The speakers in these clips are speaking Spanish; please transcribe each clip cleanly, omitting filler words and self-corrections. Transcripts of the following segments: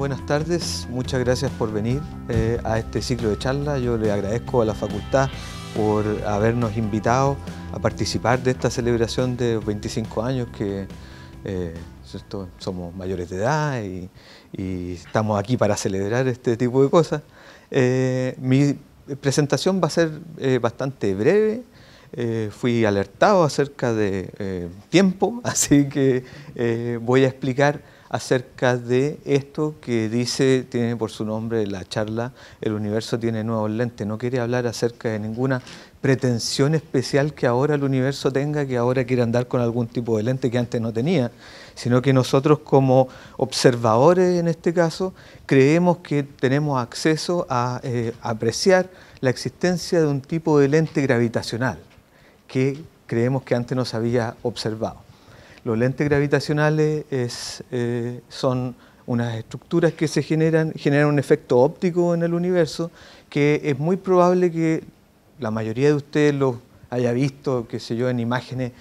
Buenas tardes, muchas gracias por venir a este ciclo de charlas. Yo le agradezco a la facultad por habernos invitado a participar de esta celebración de 25 años que somos mayores de edad y estamos aquí para celebrar este tipo de cosas. Mi presentación va a ser bastante breve. Fui alertado acerca de tiempo, así que voy a explicar acerca de esto que tiene por su nombre la charla El universo tiene nuevos lentes. No quiere hablar acerca de ninguna pretensión especial que ahora el universo tenga, que ahora quiere andar con algún tipo de lente que antes no tenía, sino que nosotros como observadores en este caso creemos que tenemos acceso a apreciar la existencia de un tipo de lente gravitacional que creemos que antes no se había observado. Los lentes gravitacionales son unas estructuras que generan un efecto óptico en el universo que es muy probable que la mayoría de ustedes los haya visto, qué sé yo, en imágenes,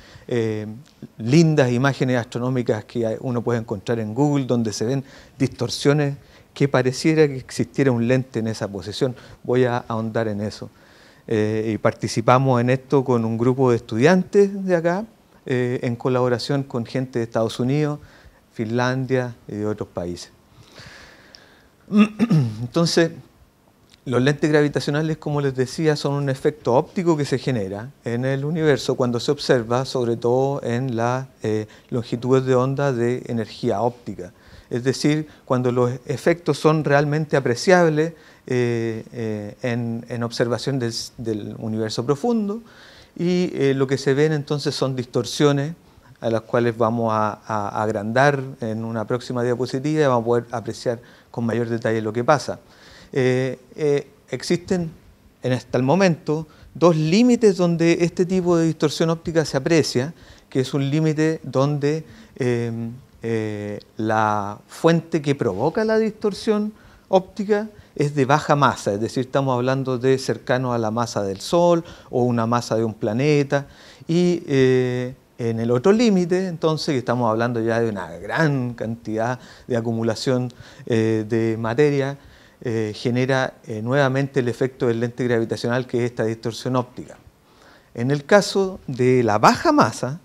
lindas imágenes astronómicas que uno puede encontrar en Google, donde se ven distorsiones que pareciera que existiera un lente en esa posición. Voy a ahondar en eso. Y participamos en esto con un grupo de estudiantes de acá, en colaboración con gente de Estados Unidos, Finlandia y de otros países. Entonces, los lentes gravitacionales, como les decía, son un efecto óptico que se genera en el universo cuando se observa, sobre todo en las longitudes de onda de energía óptica. Es decir, cuando los efectos son realmente apreciables en observación del universo profundo, y lo que se ven entonces son distorsiones a las cuales vamos a agrandar en una próxima diapositiva y vamos a poder apreciar con mayor detalle lo que pasa. Existen hasta el momento dos límites donde este tipo de distorsión óptica se aprecia, que es un límite donde la fuente que provoca la distorsión óptica es de baja masa, es decir, estamos hablando de cercano a la masa del Sol o una masa de un planeta, y en el otro límite, entonces, que estamos hablando ya de una gran cantidad de acumulación de materia, genera nuevamente el efecto del lente gravitacional, que es esta distorsión óptica. En el caso de la baja masa,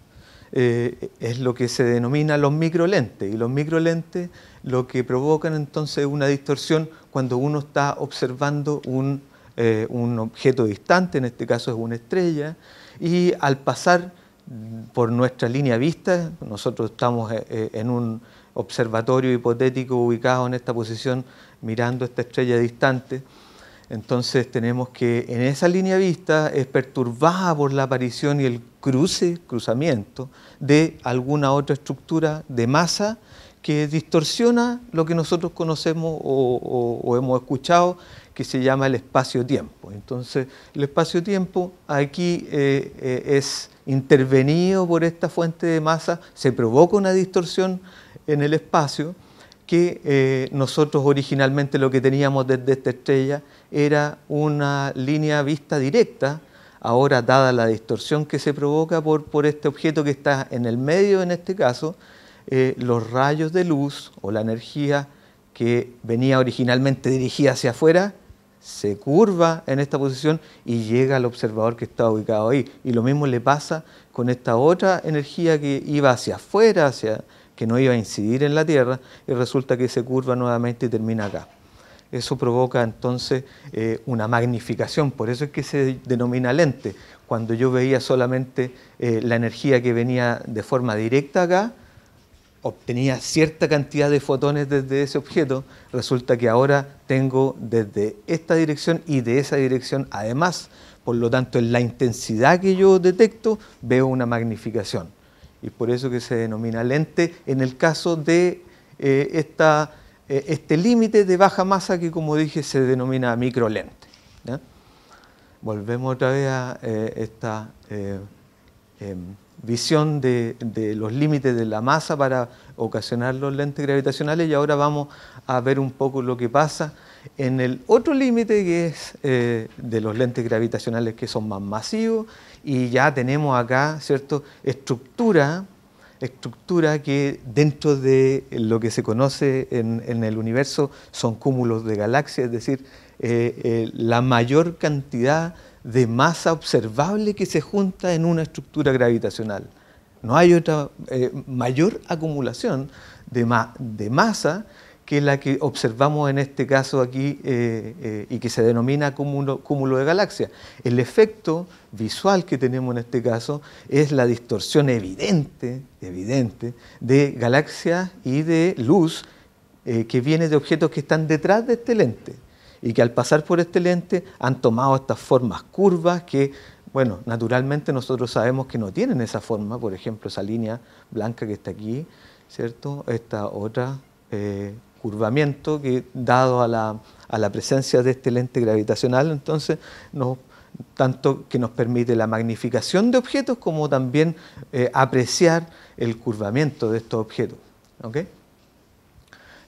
es lo que se denomina los microlentes, y los microlentes lo que provocan entonces una distorsión cuando uno está observando un objeto distante, en este caso es una estrella, y al pasar por nuestra línea vista, nosotros estamos en un observatorio hipotético ubicado en esta posición mirando esta estrella distante. Entonces tenemos que en esa línea vista es perturbada por la aparición y el cruzamiento de alguna otra estructura de masa que distorsiona lo que nosotros conocemos o hemos escuchado, que se llama el espacio-tiempo. Entonces el espacio-tiempo aquí es intervenido por esta fuente de masa, se provoca una distorsión en el espacio, que nosotros originalmente lo que teníamos desde esta estrella era una línea vista directa. Ahora, dada la distorsión que se provoca por este objeto que está en el medio, en este caso, los rayos de luz o la energía que venía originalmente dirigida hacia afuera se curva en esta posición y llega al observador que está ubicado ahí. Y lo mismo le pasa con esta otra energía que iba hacia afuera, que no iba a incidir en la Tierra, y resulta que se curva nuevamente y termina acá. Eso provoca entonces una magnificación, por eso es que se denomina lente. Cuando yo veía solamente la energía que venía de forma directa acá, obtenía cierta cantidad de fotones desde ese objeto, resulta que ahora tengo desde esta dirección y de esa dirección además, por lo tanto en la intensidad que yo detecto veo una magnificación. Y por eso que se denomina lente en el caso de este límite de baja masa que, como dije, se denomina microlente, ¿ya? Volvemos otra vez a esta visión de los límites de la masa para ocasionar los lentes gravitacionales, y ahora vamos a ver un poco lo que pasa en el otro límite, que es de los lentes gravitacionales que son más masivos, y ya tenemos acá, ¿cierto?, estructura estructura que dentro de lo que se conoce en el universo son cúmulos de galaxias, es decir, la mayor cantidad de masa observable que se junta en una estructura gravitacional. No hay otra mayor acumulación de masa que la que observamos en este caso aquí y que se denomina cúmulo de galaxias. El efecto visual que tenemos en este caso es la distorsión evidente de galaxias y de luz que viene de objetos que están detrás de este lente y que al pasar por este lente han tomado estas formas curvas que, bueno, naturalmente nosotros sabemos que no tienen esa forma, por ejemplo, esa línea blanca que está aquí, ¿cierto? Esta otra curvamiento que, dado a la presencia de este lente gravitacional, entonces, tanto que nos permite la magnificación de objetos como también apreciar el curvamiento de estos objetos. ¿Ok?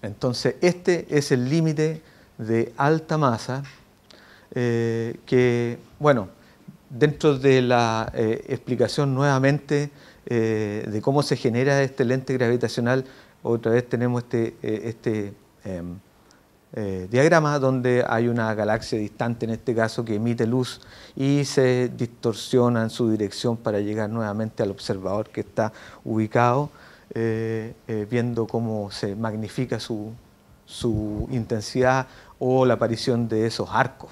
Entonces, este es el límite de alta masa que, bueno, dentro de la explicación nuevamente de cómo se genera este lente gravitacional, otra vez tenemos este diagrama donde hay una galaxia distante, en este caso, que emite luz y se distorsiona en su dirección para llegar nuevamente al observador que está ubicado, viendo cómo se magnifica su intensidad o la aparición de esos arcos.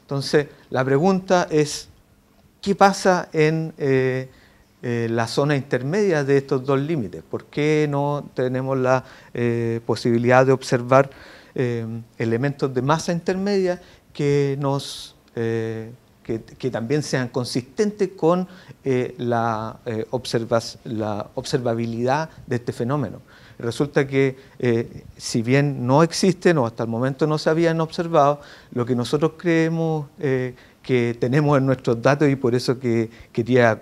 Entonces, la pregunta es, ¿qué pasa en la zona intermedia de estos dos límites? ¿Por qué no tenemos la posibilidad de observar elementos de masa intermedia que también sean consistentes con la observabilidad de este fenómeno? Resulta que si bien no existen o hasta el momento no se habían observado, lo que nosotros creemos que tenemos en nuestros datos, y por eso que quería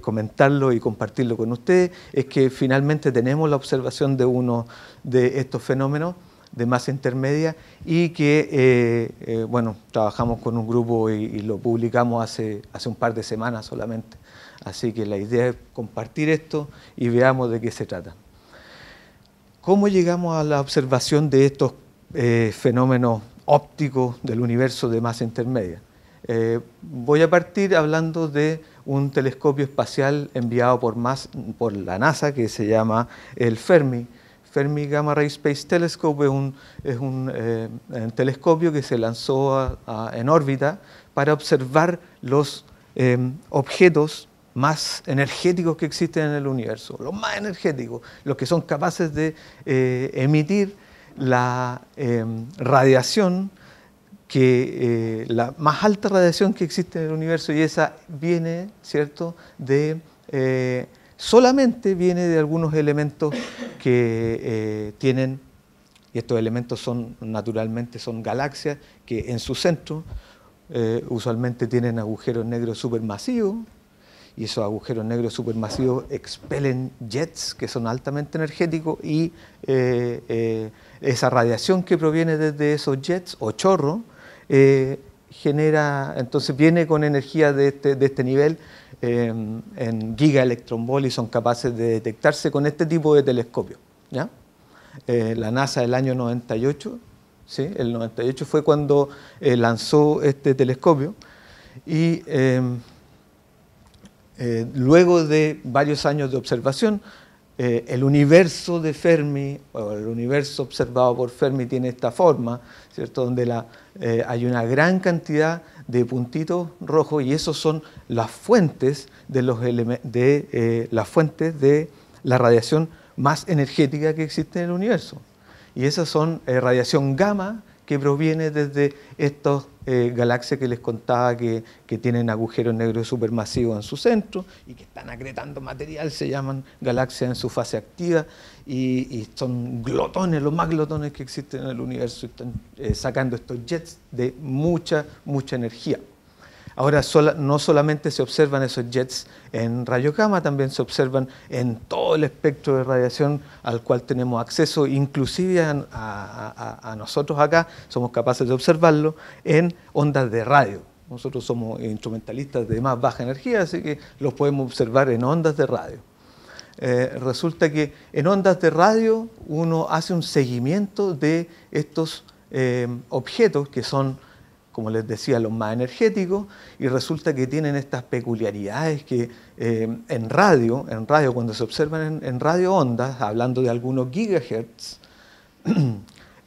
comentarlo y compartirlo con ustedes, es que finalmente tenemos la observación de uno de estos fenómenos de masa intermedia y que, bueno, trabajamos con un grupo y lo publicamos hace un par de semanas solamente. Así que la idea es compartir esto y veamos de qué se trata. ¿Cómo llegamos a la observación de estos fenómenos ópticos del universo de masa intermedia? Voy a partir hablando de un telescopio espacial enviado por la NASA que se llama el Fermi Gamma Ray Space Telescope. Es un telescopio que se lanzó en órbita para observar los objetos más energéticos que existen en el universo, los más energéticos, los que son capaces de emitir la radiación, la más alta radiación que existe en el universo, y esa viene, ¿cierto?, solamente viene de algunos elementos que tienen, y estos elementos naturalmente son galaxias que en su centro usualmente tienen agujeros negros supermasivos, y esos agujeros negros supermasivos expelen jets que son altamente energéticos, y esa radiación que proviene desde esos jets o chorros entonces viene con energía de este nivel en gigaelectronvolt, y son capaces de detectarse con este tipo de telescopios, ¿ya? La NASA el año 98, ¿sí? El 98 fue cuando lanzó este telescopio, y luego de varios años de observación, el universo de Fermi, o el universo observado por Fermi, tiene esta forma, ¿cierto?, donde hay una gran cantidad de puntitos rojos, y esos son las fuentes de la radiación más energética que existe en el universo. Y esas son radiación gamma, que proviene desde estas galaxias que les contaba que tienen agujeros negros supermasivos en su centro y que están acretando material, se llaman galaxias en su fase activa, y son glotones, los más glotones que existen en el universo, y están sacando estos jets de mucha energía. Ahora, no solamente se observan esos jets en rayos gamma, también se observan en todo el espectro de radiación al cual tenemos acceso, inclusive a nosotros acá somos capaces de observarlo en ondas de radio. Nosotros somos instrumentalistas de más baja energía, así que los podemos observar en ondas de radio. resulta que en ondas de radio uno hace un seguimiento de estos objetos que son, como les decía, los más energéticos, y resulta que tienen estas peculiaridades que en radio, cuando se observan en radio ondas, hablando de algunos gigahertz,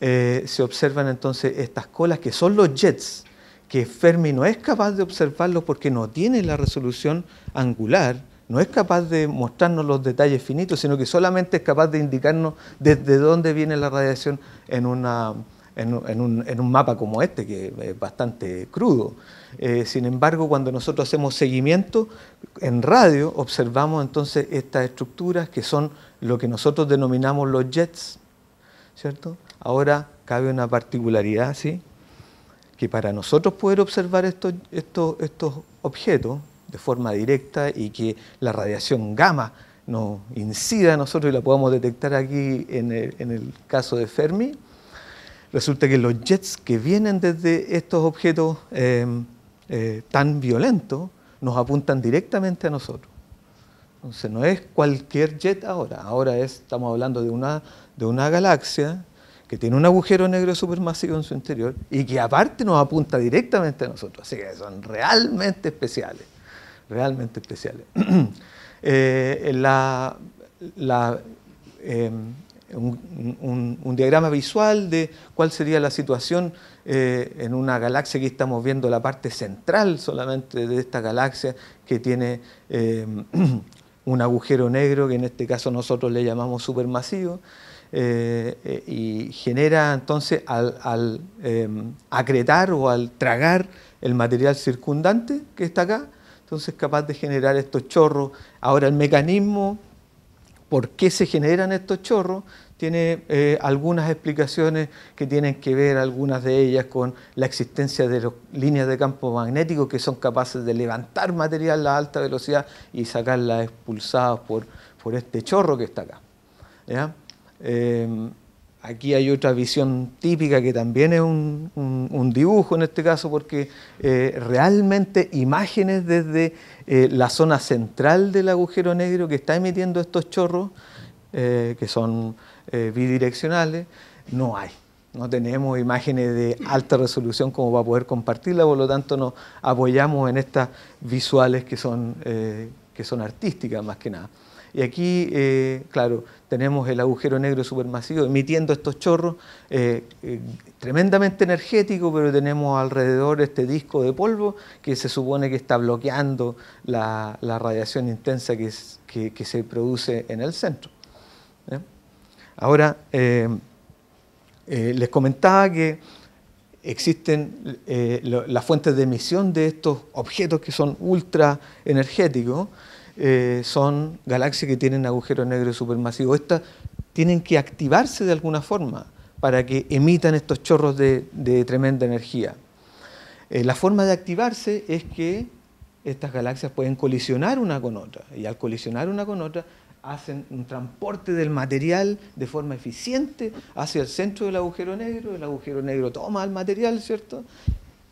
se observan entonces estas colas que son los jets, que Fermi no es capaz de observarlos porque no tiene la resolución angular, no es capaz de mostrarnos los detalles finitos, sino que solamente es capaz de indicarnos desde dónde viene la radiación en un mapa como este, que es bastante crudo. Sin embargo, cuando nosotros hacemos seguimiento en radio, observamos entonces estas estructuras que son lo que nosotros denominamos los jets, ¿cierto? Ahora cabe una particularidad, ¿sí?, que para nosotros poder observar estos objetos de forma directa y que la radiación gamma nos incida a nosotros y la podamos detectar aquí en el caso de Fermi, resulta que los jets que vienen desde estos objetos tan violentos nos apuntan directamente a nosotros. Entonces no es cualquier jet ahora estamos hablando de una galaxia que tiene un agujero negro supermasivo en su interior y que aparte nos apunta directamente a nosotros. Así que son realmente especiales, realmente especiales. Un diagrama visual de cuál sería la situación en una galaxia. Aquí estamos viendo la parte central solamente de esta galaxia que tiene un agujero negro que en este caso nosotros le llamamos supermasivo. Y genera entonces al acretar o al tragar el material circundante que está acá, entonces es capaz de generar estos chorros. Ahora el mecanismo, por qué se generan estos chorros, tiene algunas explicaciones que tienen que ver, algunas de ellas, con la existencia de líneas de campo magnético que son capaces de levantar material a alta velocidad y sacarla expulsadas por este chorro que está acá, ¿ya? Aquí hay otra visión típica que también es un dibujo en este caso, porque realmente imágenes desde la zona central del agujero negro que está emitiendo estos chorros, que son bidireccionales, no hay. No tenemos imágenes de alta resolución como para poder compartirla, por lo tanto nos apoyamos en estas visuales que son artísticas más que nada. Y aquí, claro, tenemos el agujero negro supermasivo emitiendo estos chorros, tremendamente energético, pero tenemos alrededor este disco de polvo que se supone que está bloqueando la radiación intensa que se produce en el centro. Ahora, les comentaba que existen las fuentes de emisión de estos objetos que son ultra energéticos. Son galaxias que tienen agujeros negros supermasivos. Estas tienen que activarse de alguna forma para que emitan estos chorros de tremenda energía. La forma de activarse es que estas galaxias pueden colisionar una con otra, y al colisionar una con otra hacen un transporte del material de forma eficiente hacia el centro del agujero negro toma el material, ¿cierto?,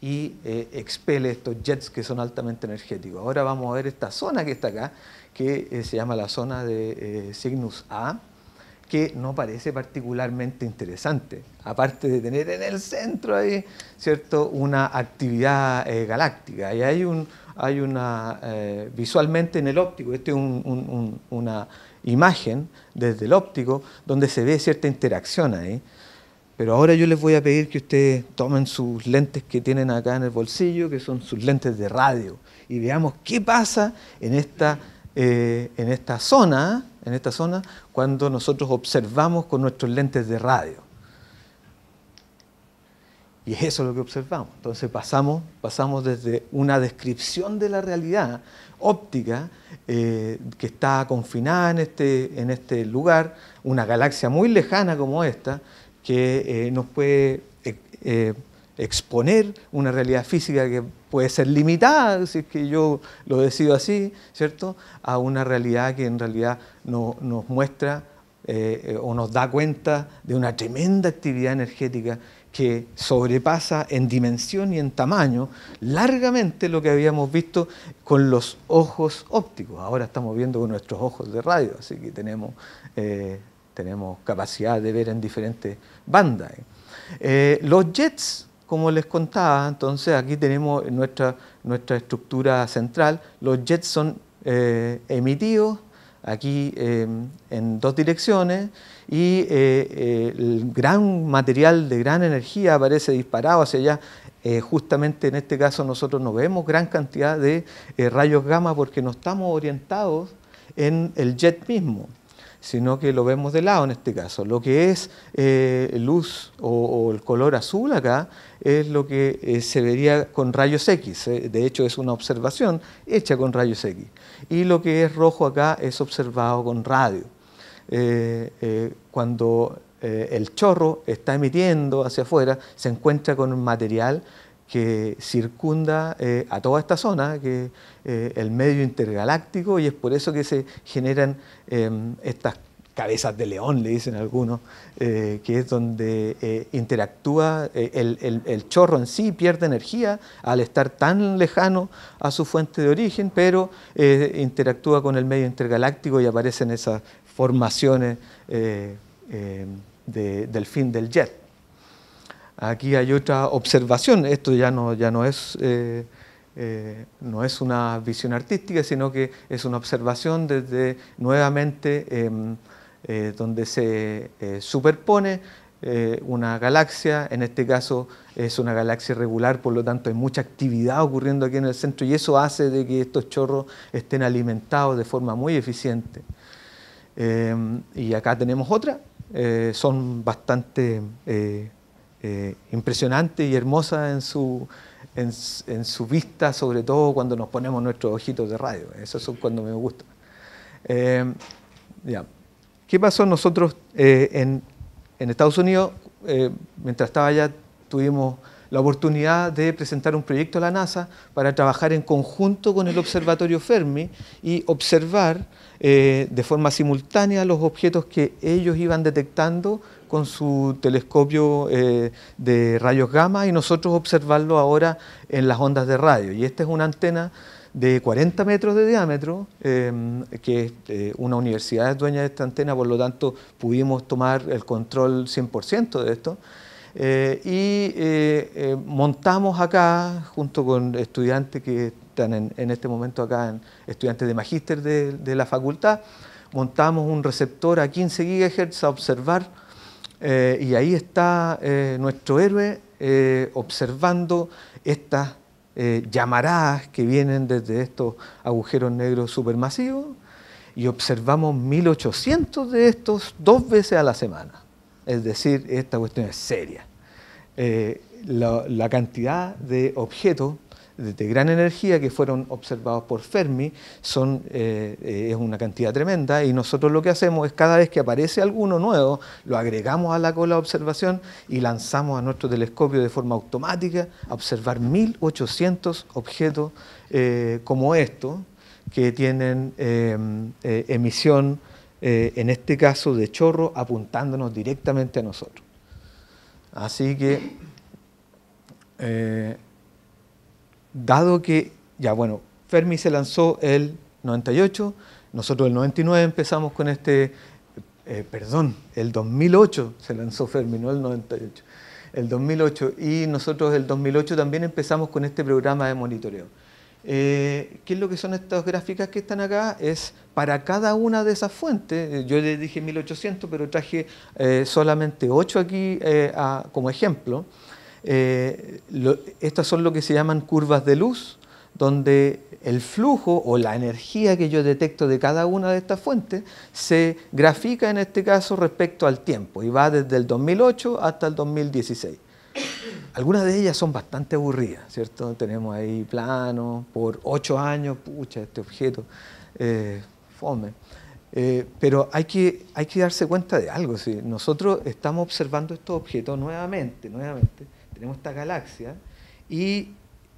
y expele estos jets que son altamente energéticos. Ahora vamos a ver esta zona que está acá, que se llama la zona de Cygnus A, que no parece particularmente interesante, aparte de tener en el centro ahí, ¿cierto?, una actividad galáctica. Y hay una, visualmente en el óptico, esta es una imagen desde el óptico donde se ve cierta interacción ahí. Pero ahora yo les voy a pedir que ustedes tomen sus lentes que tienen acá en el bolsillo, que son sus lentes de radio, y veamos qué pasa en esta zona cuando nosotros observamos con nuestros lentes de radio. Y es eso lo que observamos. Entonces pasamos desde una descripción de la realidad óptica que está confinada en este lugar, una galaxia muy lejana como esta, que nos puede exponer una realidad física que puede ser limitada, si es que yo lo decido así, ¿cierto?, a una realidad que en realidad nos muestra o nos da cuenta de una tremenda actividad energética que sobrepasa en dimensión y en tamaño largamente lo que habíamos visto con los ojos ópticos. Ahora estamos viendo con nuestros ojos de radio, así que tenemos capacidad de ver en diferentes bandas. Los jets, como les contaba, entonces aquí tenemos nuestra estructura central. Los jets son emitidos aquí en dos direcciones y el gran material de gran energía aparece disparado hacia allá. Justamente en este caso nosotros no vemos gran cantidad de rayos gamma porque no estamos orientados en el jet mismo, sino que lo vemos de lado en este caso. Lo que es luz o el color azul acá es lo que se vería con rayos X. De hecho es una observación hecha con rayos X. Y lo que es rojo acá es observado con radio. Cuando el chorro está emitiendo hacia afuera, se encuentra con un material que circunda a toda esta zona, que el medio intergaláctico, y es por eso que se generan estas cabezas de león, le dicen algunos, que es donde interactúa el chorro en sí, pierde energía al estar tan lejano a su fuente de origen, pero interactúa con el medio intergaláctico y aparecen esas formaciones del fin del jet. Aquí hay otra observación, esto ya no es una visión artística, sino que es una observación desde nuevamente donde se superpone una galaxia. En este caso es una galaxia regular, por lo tanto hay mucha actividad ocurriendo aquí en el centro y eso hace de que estos chorros estén alimentados de forma muy eficiente. Y acá tenemos otra, son bastante impresionantes y hermosas en su vista, sobre todo cuando nos ponemos nuestros ojitos de radio. Esos son cuando me gustan. Ya. ¿Qué pasó nosotros en Estados Unidos? Mientras estaba allá tuvimos la oportunidad de presentar un proyecto a la NASA para trabajar en conjunto con el Observatorio Fermi y observar de forma simultánea los objetos que ellos iban detectando con su telescopio de rayos gamma y nosotros observarlo ahora en las ondas de radio. Y esta es una antena de 40 metros de diámetro, que una universidad es dueña de esta antena, por lo tanto pudimos tomar el control 100% de esto. Montamos acá, junto con estudiantes que están en este momento acá, estudiantes de magíster de la facultad, montamos un receptor a 15 GHz a observar, y ahí está nuestro héroe observando estas llamaradas que vienen desde estos agujeros negros supermasivos, y observamos 1800 de estos 2 veces a la semana. Es decir, esta cuestión es seria. La cantidad de objetos de gran energía que fueron observados por Fermi es una cantidad tremenda, y nosotros lo que hacemos es cada vez que aparece alguno nuevo, lo agregamos a la cola de observación y lanzamos a nuestro telescopio de forma automática a observar 1800 objetos como estos, que tienen emisión, en este caso de chorro, apuntándonos directamente a nosotros. Así que, dado que, ya bueno, Fermi se lanzó el 98, nosotros el 99 empezamos con el 2008 se lanzó Fermi, no el 98, el 2008, y nosotros el 2008 también empezamos con este programa de monitoreo. ¿Qué es lo que son estas gráficas que están acá? Es para cada una de esas fuentes. Yo les dije 1800, pero traje solamente 8 aquí como ejemplo. Estas son lo que se llaman curvas de luz, donde el flujo o la energía que yo detecto de cada una de estas fuentes se grafica en este caso respecto al tiempo y va desde el 2008 hasta el 2016. Algunas de ellas son bastante aburridas, ¿cierto? Tenemos ahí planos por 8 años, pucha, este objeto, fome. Pero hay que darse cuenta de algo, ¿sí? Nosotros estamos observando estos objetos nuevamente, tenemos esta galaxia y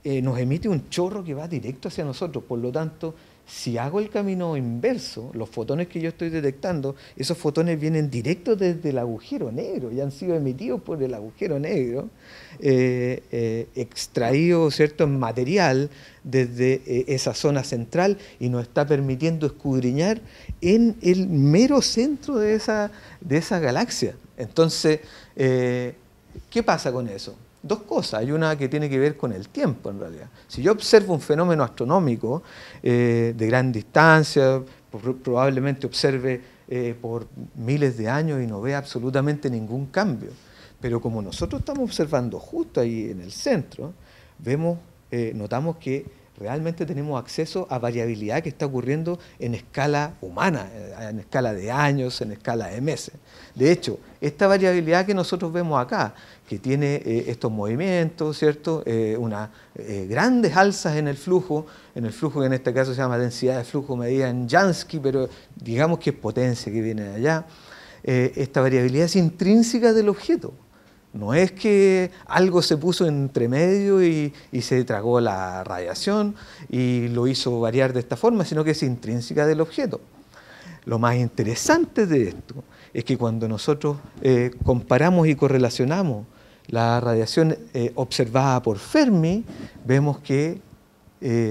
nos emite un chorro que va directo hacia nosotros, por lo tanto Si hago el camino inverso, los fotones que yo estoy detectando, esos fotones vienen directos desde el agujero negro y han sido emitidos por el agujero negro, extraídos, ¿cierto?, en material desde esa zona central y nos está permitiendo escudriñar en el mero centro de esa galaxia. Entonces, ¿qué pasa con eso? Dos cosas. Hay una que tiene que ver con el tiempo, en realidad. Si yo observo un fenómeno astronómico de gran distancia, probablemente observe por miles de años y no vea absolutamente ningún cambio. Pero como nosotros estamos observando justo ahí en el centro, notamos que realmente tenemos acceso a variabilidad que está ocurriendo en escala humana, en escala de años, en escala de meses. De hecho, esta variabilidad que nosotros vemos acá, que tiene estos movimientos, ¿cierto? Unas grandes alzas en el flujo que en este caso se llama densidad de flujo medida en Jansky, pero digamos que es potencia que viene de allá. Esta variabilidad es intrínseca del objeto. No es que algo se puso entre medio y se tragó la radiación y lo hizo variar de esta forma, sino que es intrínseca del objeto. Lo más interesante de esto es que cuando nosotros comparamos y correlacionamos la radiación observada por Fermi, vemos que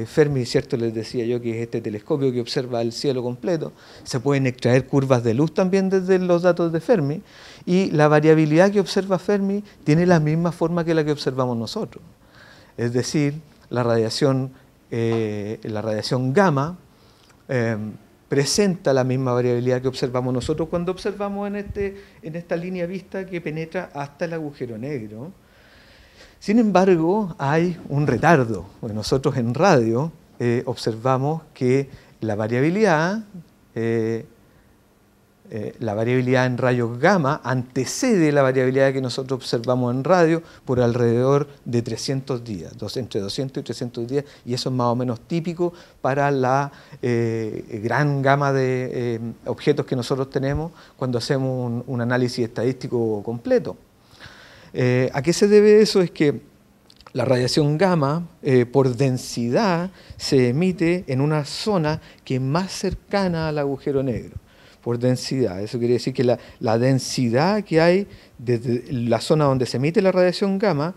Fermi, ¿cierto? Les decía yo que es este telescopio que observa el cielo completo, se pueden extraer curvas de luz también desde los datos de Fermi, y la variabilidad que observa Fermi tiene la misma forma que la que observamos nosotros. Es decir, la radiación gamma presenta la misma variabilidad que observamos nosotros cuando observamos en esta línea vista que penetra hasta el agujero negro. Sin embargo, hay un retardo. Nosotros en radio observamos que la variabilidad en rayos gamma antecede la variabilidad que nosotros observamos en radio por alrededor de 300 días, entre 200 y 300 días, y eso es más o menos típico para la gran gama de objetos que nosotros tenemos cuando hacemos un análisis estadístico completo. ¿A qué se debe eso? Es que la radiación gamma, por densidad, se emite en una zona que es más cercana al agujero negro. Por densidad. Eso quiere decir que la densidad que hay desde la zona donde se emite la radiación gamma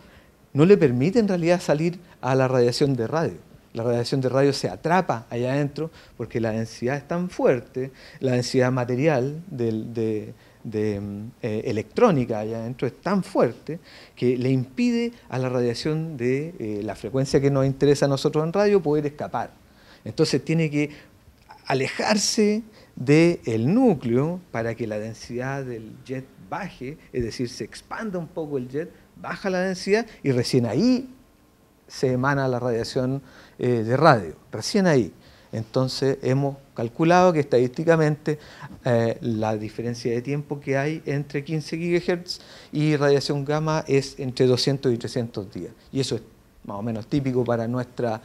no le permite en realidad salir a la radiación de radio. La radiación de radio se atrapa allá adentro porque la densidad es tan fuerte, la densidad material electrónica allá adentro es tan fuerte que le impide a la radiación de la frecuencia que nos interesa a nosotros en radio poder escapar. Entonces tiene que alejarse del núcleo para que la densidad del jet baje, es decir, se expanda un poco el jet, baja la densidad y recién ahí se emana la radiación de radio, recién ahí. Entonces hemos calculado que estadísticamente la diferencia de tiempo que hay entre 15 GHz y radiación gamma es entre 200 y 300 días. Y eso es más o menos típico para nuestra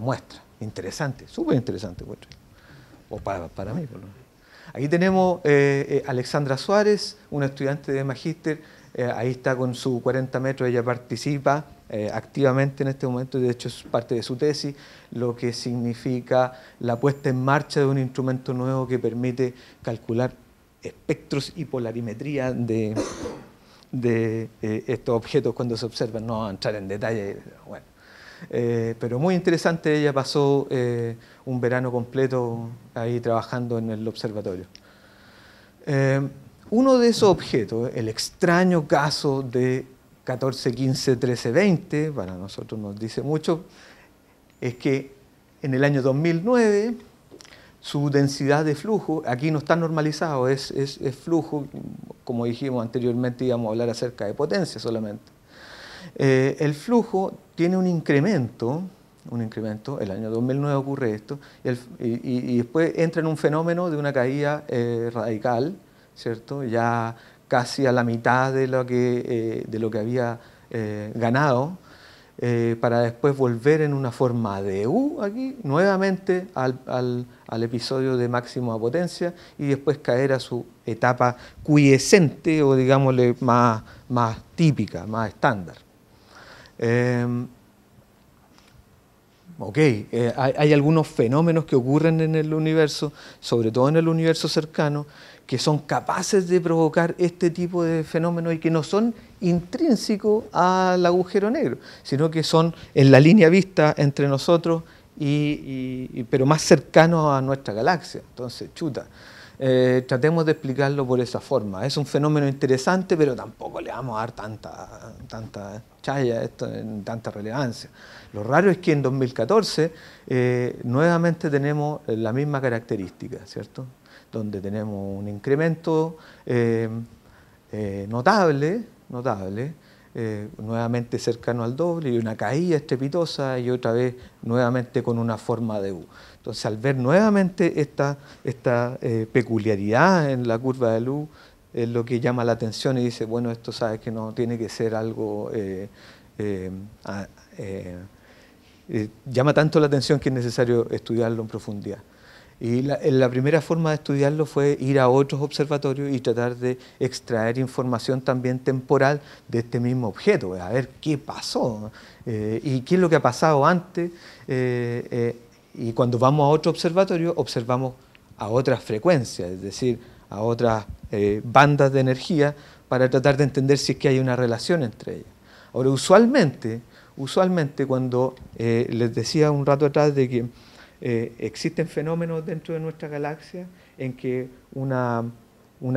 muestra. Interesante, súper interesante. O para mí, por lo menos. Aquí tenemos Alexandra Suárez, una estudiante de magíster. Ahí está con su 40 metros, ella participa activamente en este momento, de hecho es parte de su tesis, lo que significa la puesta en marcha de un instrumento nuevo que permite calcular espectros y polarimetría de estos objetos cuando se observan. No vamos a entrar en detalle, bueno. Pero muy interesante, ella pasó un verano completo ahí trabajando en el observatorio. Uno de esos objetos, el extraño caso de 14, 15, 13, 20, para nosotros nos dice mucho, es que en el año 2009 su densidad de flujo, aquí no está normalizado, es flujo, como dijimos anteriormente íbamos a hablar acerca de potencia solamente. El flujo tiene un incremento, el año 2009 ocurre esto, y después entra en un fenómeno de una caída radical, ¿cierto? Ya casi a la mitad de lo que había ganado, para después volver en una forma de U aquí, nuevamente al episodio de máxima potencia y después caer a su etapa quiescente o digámosle más típica, más estándar. ok, hay algunos fenómenos que ocurren en el universo, sobre todo en el universo cercano, que son capaces de provocar este tipo de fenómenos y que no son intrínsecos al agujero negro, sino que son en la línea vista entre nosotros, pero más cercanos a nuestra galaxia. Entonces, chuta, tratemos de explicarlo por esa forma. Es un fenómeno interesante, pero tampoco le vamos a dar tanta chaya a esto, tanta relevancia. Lo raro es que en 2014 nuevamente tenemos la misma característica, ¿cierto? Donde tenemos un incremento notable, nuevamente cercano al doble, y una caída estrepitosa, y otra vez nuevamente con una forma de U. Entonces, al ver nuevamente esta peculiaridad en la curva de U, es lo que llama la atención y dice, bueno, esto sabes que no tiene que ser algo... llama tanto la atención que es necesario estudiarlo en profundidad. Y la primera forma de estudiarlo fue ir a otros observatorios y tratar de extraer información también temporal de este mismo objeto, a ver qué pasó y qué es lo que ha pasado antes. Y cuando vamos a otro observatorio, observamos a otras frecuencias, es decir, a otras bandas de energía para tratar de entender si es que hay una relación entre ellas. Ahora, usualmente cuando les decía un rato atrás de que existen fenómenos dentro de nuestra galaxia en que una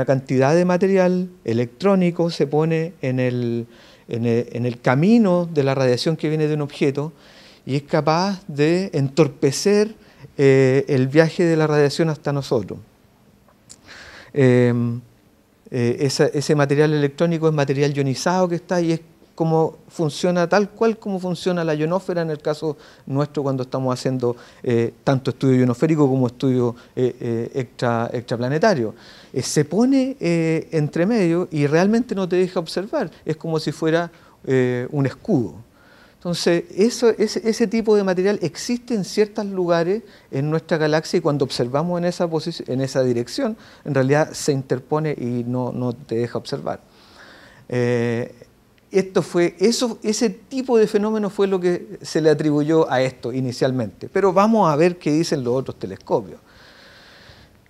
cantidad de material electrónico se pone en el camino de la radiación que viene de un objeto y es capaz de entorpecer el viaje de la radiación hasta nosotros. Ese material electrónico es material ionizado que está y es como funciona tal cual como funciona la ionósfera en el caso nuestro cuando estamos haciendo tanto estudio ionosférico como estudio extraplanetario. Se pone entre medio y realmente no te deja observar, es como si fuera un escudo. Entonces, ese tipo de material existe en ciertos lugares en nuestra galaxia y cuando observamos en esa dirección, en realidad se interpone y no te deja observar. Ese tipo de fenómeno fue lo que se le atribuyó a esto inicialmente. Pero vamos a ver qué dicen los otros telescopios.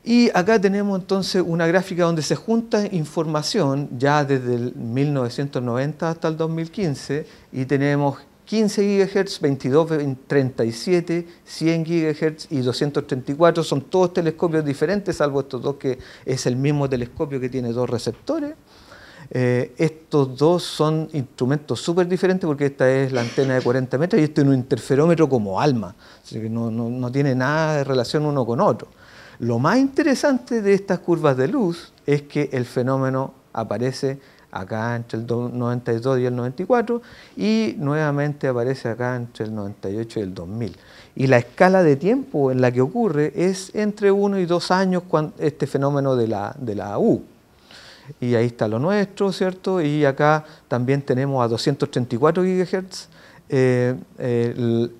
Y acá tenemos entonces una gráfica donde se junta información ya desde el 1990 hasta el 2015 y tenemos 15 GHz, 22, 37, 100 GHz y 234. Son todos telescopios diferentes, salvo estos dos que es el mismo telescopio que tiene dos receptores. Estos dos son instrumentos súper diferentes porque esta es la antena de 40 metros y este es un interferómetro como ALMA, así que no tiene nada de relación uno con otro. Lo más interesante de estas curvas de luz es que el fenómeno aparece acá entre el 92 y el 94 y nuevamente aparece acá entre el 98 y el 2000. Y la escala de tiempo en la que ocurre es entre 1 y 2 años este fenómeno de la U. Y ahí está lo nuestro, ¿cierto? Y acá también tenemos a 234 GHz el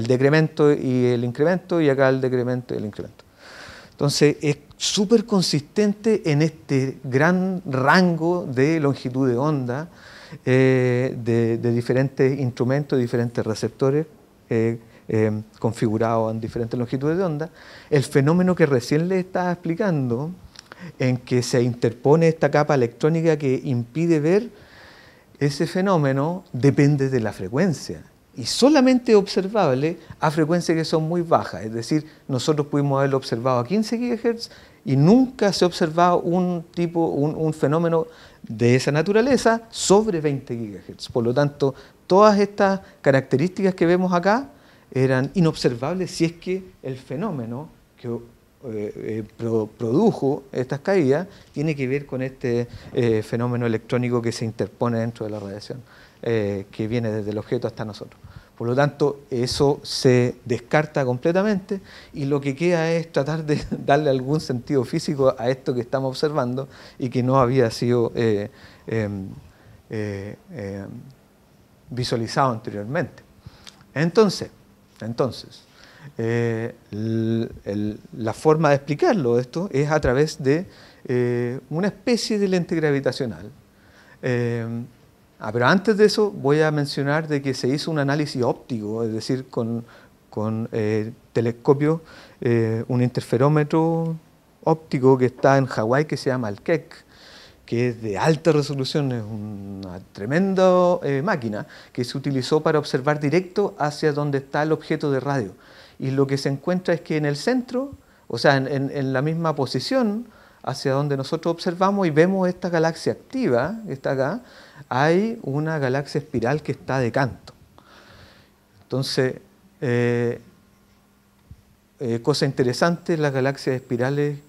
decremento y el incremento, y acá el decremento y el incremento. Entonces es súper consistente en este gran rango de longitud de onda de diferentes instrumentos, diferentes receptores configurados en diferentes longitudes de onda. El fenómeno que recién les estaba explicando, en que se interpone esta capa electrónica que impide ver ese fenómeno, depende de la frecuencia y solamente observable a frecuencias que son muy bajas. Es decir, nosotros pudimos haberlo observado a 15 GHz y nunca se ha observado un fenómeno de esa naturaleza sobre 20 GHz. Por lo tanto, todas estas características que vemos acá eran inobservables si es que el fenómeno que produjo estas caídas tiene que ver con este fenómeno electrónico que se interpone dentro de la radiación que viene desde el objeto hasta nosotros. Por lo tanto, eso se descarta completamente y lo que queda es tratar de darle algún sentido físico a esto que estamos observando y que no había sido visualizado anteriormente. Entonces, la forma de explicarlo esto es a través de una especie de lente gravitacional Pero antes de eso voy a mencionar de que se hizo un análisis óptico, es decir, con telescopio, un interferómetro óptico que está en Hawái que se llama el Keck, que es de alta resolución, es una tremenda máquina que se utilizó para observar directo hacia donde está el objeto de radio. Y lo que se encuentra es que en el centro, o sea, en la misma posición hacia donde nosotros observamos y vemos esta galaxia activa, que está acá, hay una galaxia espiral que está de canto. Entonces, cosa interesante, las galaxias espirales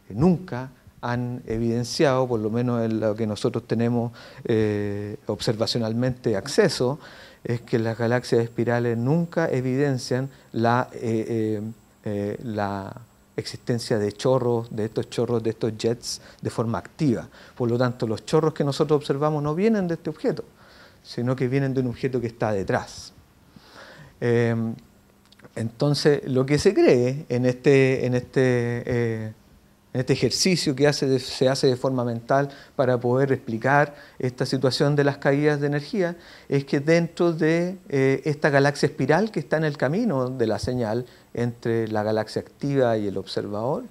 nunca han evidenciado, por lo menos en lo que nosotros tenemos observacionalmente acceso, es que las galaxias espirales nunca evidencian la existencia de chorros, de estos jets de forma activa. Por lo tanto, los chorros que nosotros observamos no vienen de este objeto, sino que vienen de un objeto que está detrás. Entonces, lo que se cree en este ejercicio que se hace de forma mental para poder explicar esta situación de las caídas de energía es que dentro de esta galaxia espiral que está en el camino de la señal entre la galaxia activa y el observador,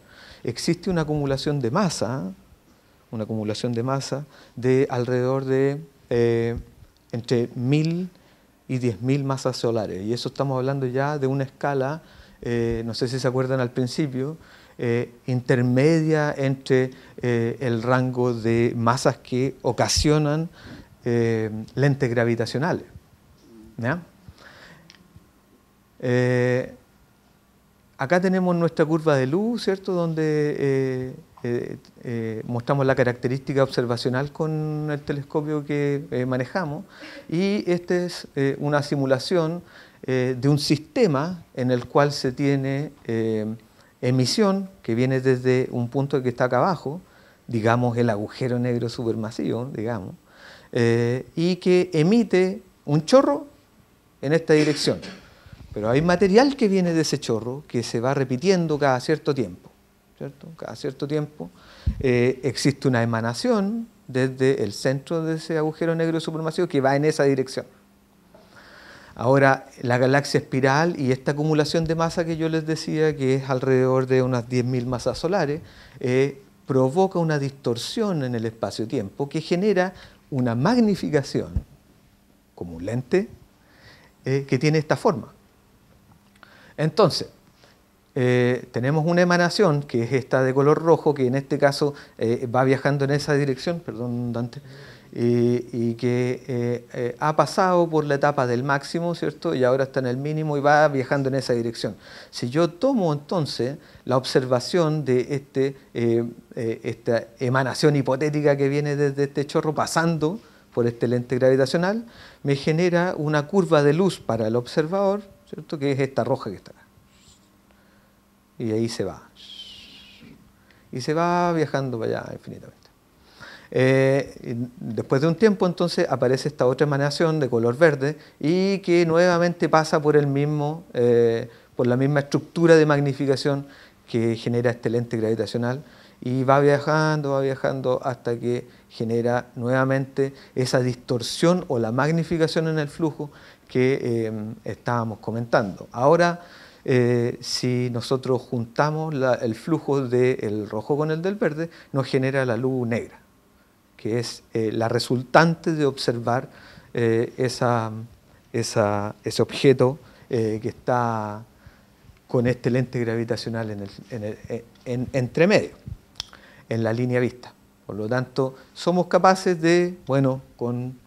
existe una acumulación de masa de alrededor de entre 1000 y 10.000 masas solares. Y eso estamos hablando ya de una escala, no sé si se acuerdan al principio, intermedia entre el rango de masas que ocasionan lentes gravitacionales. ¿Ya? Acá tenemos nuestra curva de luz, ¿cierto?, donde mostramos la característica observacional con el telescopio que manejamos, y esta es una simulación de un sistema en el cual se tiene emisión que viene desde un punto que está acá abajo, digamos el agujero negro supermasivo, digamos, y que emite un chorro en esta dirección. Pero hay material que viene de ese chorro que se va repitiendo cada cierto tiempo, ¿cierto? Cada cierto tiempo existe una emanación desde el centro de ese agujero negro supermasivo que va en esa dirección. Ahora, la galaxia espiral y esta acumulación de masa que yo les decía, que es alrededor de unas 10.000 masas solares, provoca una distorsión en el espacio-tiempo que genera una magnificación, como un lente, que tiene esta forma. Entonces, tenemos una emanación, que es esta de color rojo, que en este caso va viajando en esa dirección, perdón, Dante, y que ha pasado por la etapa del máximo, ¿cierto?, y ahora está en el mínimo y va viajando en esa dirección. Si yo tomo entonces la observación de esta emanación hipotética que viene desde este chorro pasando por este lente gravitacional, me genera una curva de luz para el observador, ¿cierto?, que es esta roja que está acá. Y ahí se va. Y se va viajando para allá infinitamente. Después de un tiempo entonces aparece esta otra emanación de color verde y que nuevamente pasa por la misma estructura de magnificación que genera este lente gravitacional y va viajando hasta que genera nuevamente esa distorsión o la magnificación en el flujo que estábamos comentando. Ahora, si nosotros juntamos el flujo del rojo con el del verde, nos genera la luz negra, que es la resultante de observar ese objeto que está con este lente gravitacional entre medio, en la línea vista. Por lo tanto, somos capaces de, bueno, con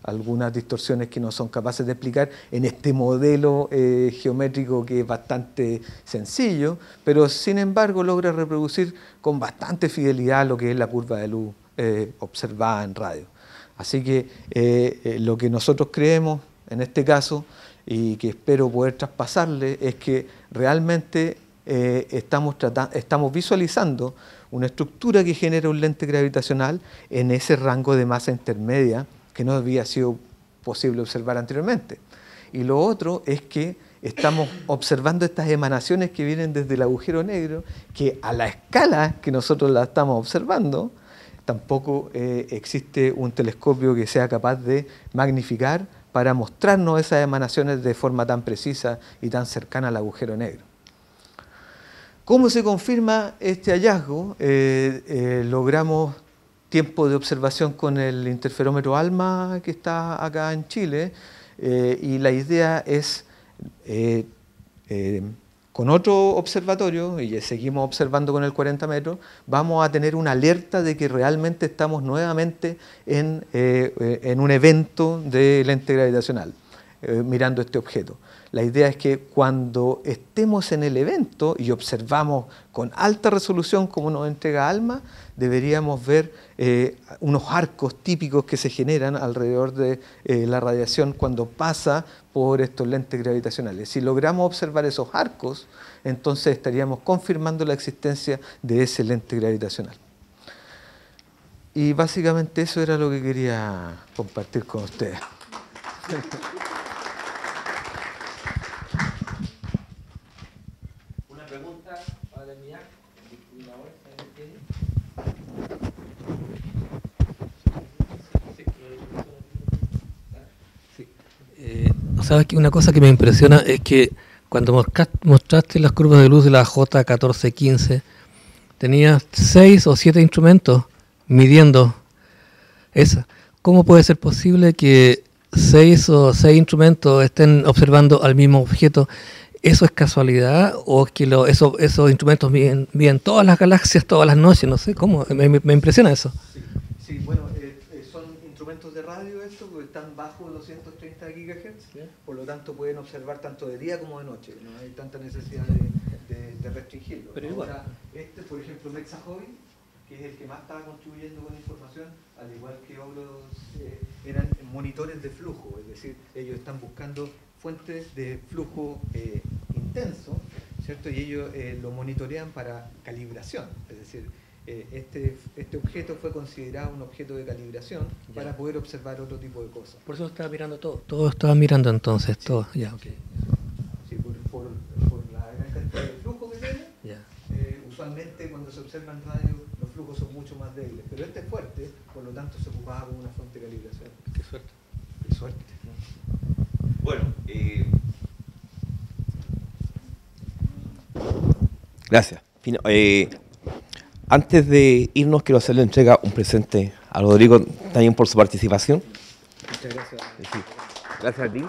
algunas distorsiones que no son capaces de explicar en este modelo geométrico que es bastante sencillo, pero sin embargo logra reproducir con bastante fidelidad lo que es la curva de luz observada en radio. Así que lo que nosotros creemos en este caso y que espero poder traspasarle es que realmente estamos visualizando una estructura que genera un lente gravitacional en ese rango de masa intermedia que no había sido posible observar anteriormente. Y lo otro es que estamos observando estas emanaciones que vienen desde el agujero negro, que a la escala que nosotros la estamos observando, tampoco existe un telescopio que sea capaz de magnificar para mostrarnos esas emanaciones de forma tan precisa y tan cercana al agujero negro. ¿Cómo se confirma este hallazgo? Logramos tiempo de observación con el interferómetro ALMA que está acá en Chile, y la idea es, con otro observatorio, y seguimos observando con el 40 metros, vamos a tener una alerta de que realmente estamos nuevamente en un evento de lente gravitacional, mirando este objeto. La idea es que cuando estemos en el evento y observamos con alta resolución como nos entrega ALMA, deberíamos ver unos arcos típicos que se generan alrededor de la radiación cuando pasa por estos lentes gravitacionales. Si logramos observar esos arcos, entonces estaríamos confirmando la existencia de ese lente gravitacional. Y básicamente eso era lo que quería compartir con ustedes. Una pregunta para terminar. Sabes que una cosa que me impresiona es que cuando mostraste las curvas de luz de la J1415, tenías 6 o 7 instrumentos midiendo esa. ¿Cómo puede ser posible que 6 instrumentos estén observando al mismo objeto? ¿Eso es casualidad o es que esos instrumentos miden todas las galaxias todas las noches? No sé, ¿cómo? Me impresiona eso. Sí, bueno, son instrumentos de radio estos que están bajo 230 GHz, ¿sí? Por lo tanto pueden observar tanto de día como de noche, no hay tanta necesidad de restringirlo. Pero igual. Ahora, por ejemplo, Mexajoy, que es el que más estaba contribuyendo con información, al igual que otros, eran monitores de flujo, es decir, ellos están buscando fuentes de flujo intenso, ¿cierto? Y ellos lo monitorean para calibración, es decir, este objeto fue considerado un objeto de calibración para poder observar otro tipo de cosas. Por eso estaba mirando todo. Todo estaba mirando entonces, sí, todo. Ya, okay. Sí, por la gran cantidad de flujo que tiene. Ya. Usualmente cuando se observa en radio los flujos son mucho más débiles, pero este es fuerte, por lo tanto se ocupaba como una fuente de calibración. Qué suerte. Qué suerte, ¿no? Bueno, gracias. Antes de irnos, quiero hacerle entrega un presente a Rodrigo también por su participación. Muchas gracias. Gracias a ti.